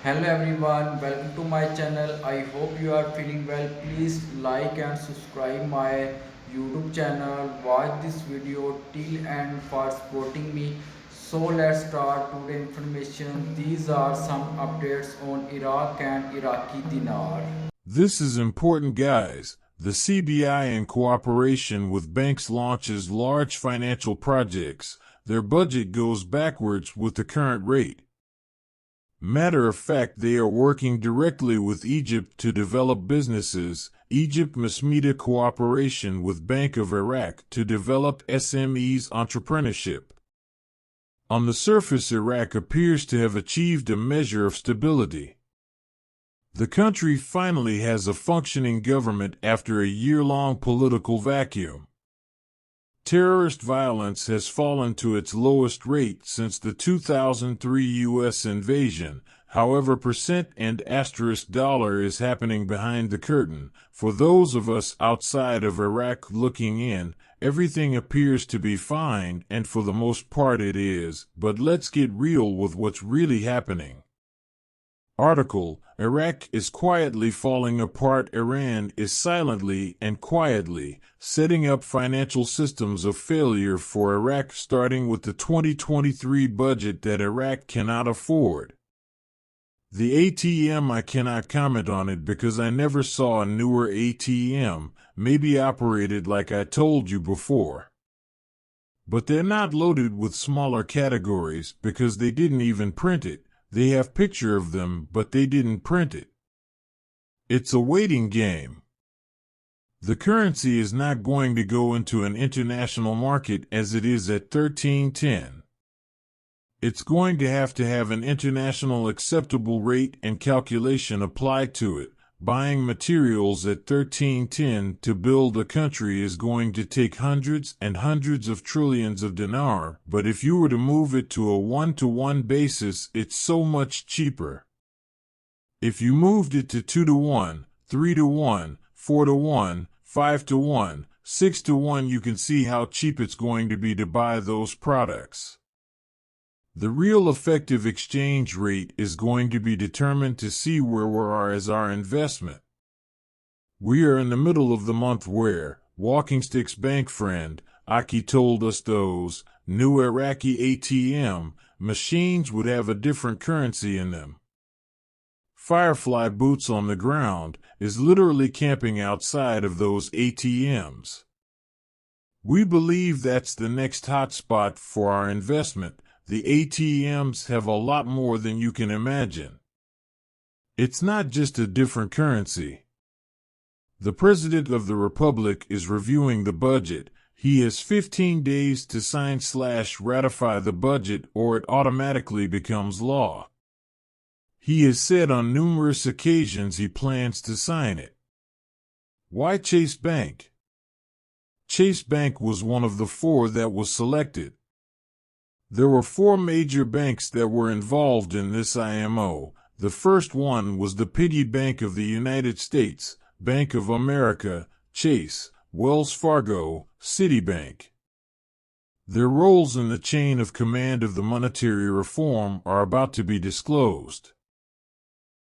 Hello everyone, welcome to my channel. I hope you are feeling well. Please like and subscribe my YouTube channel. Watch this video till end for supporting me. So let's start today information. These are some updates on Iraq and Iraqi dinar. This is important, guys. The CBI, in cooperation with banks, launches large financial projects. Their budget goes backwards with the current rate. Matter of fact, they are working directly with Egypt to develop businesses. Egypt must meet a cooperation with Bank of Iraq to develop SMEs entrepreneurship. On the surface, Iraq appears to have achieved a measure of stability. The country finally has a functioning government after a year-long political vacuum. Terrorist violence has fallen to its lowest rate since the 2003 U.S. invasion. However, % and $dollar is happening behind the curtain. For those of us outside of Iraq looking in, everything appears to be fine, and for the most part it is. But let's get real with what's really happening. Article: Iraq is quietly falling apart. Iran is silently and quietly setting up financial systems of failure for Iraq, starting with the 2023 budget that Iraq cannot afford. The ATM, I cannot comment on it because I never saw a newer ATM, maybe operated like I told you before. But they're not loaded with smaller categories because they didn't even print it. They have picture of them, but they didn't print it. It's a waiting game. The currency is not going to go into an international market as it is at 1310. It's going to have an international acceptable rate and calculation applied to it. Buying materials at 1310 to build a country is going to take hundreds and hundreds of trillions of dinar, but if you were to move it to a 1-to-1 basis, it's so much cheaper. If you moved it to 2-to-1, 3-to-1, 4-to-1, 5-to-1, 6-to-1, you can see how cheap it's going to be to buy those products. The real effective exchange rate is going to be determined to see where we are as our investment. We are in the middle of the month where, Walking Stick's bank friend, Aki, told us those new Iraqi ATM machines would have a different currency in them. Firefly Boots on the ground is literally camping outside of those ATMs. We believe that's the next hotspot for our investment. The ATMs have a lot more than you can imagine. It's not just a different currency. The President of the Republic is reviewing the budget. He has 15 days to sign/ratify the budget, or it automatically becomes law. He has said on numerous occasions he plans to sign it. Why Chase Bank? Chase Bank was one of the 4 that was selected. There were 4 major banks that were involved in this IMO. The first one was the piggy bank of the United States, Bank of America, Chase, Wells Fargo, Citibank. Their roles in the chain of command of the monetary reform are about to be disclosed.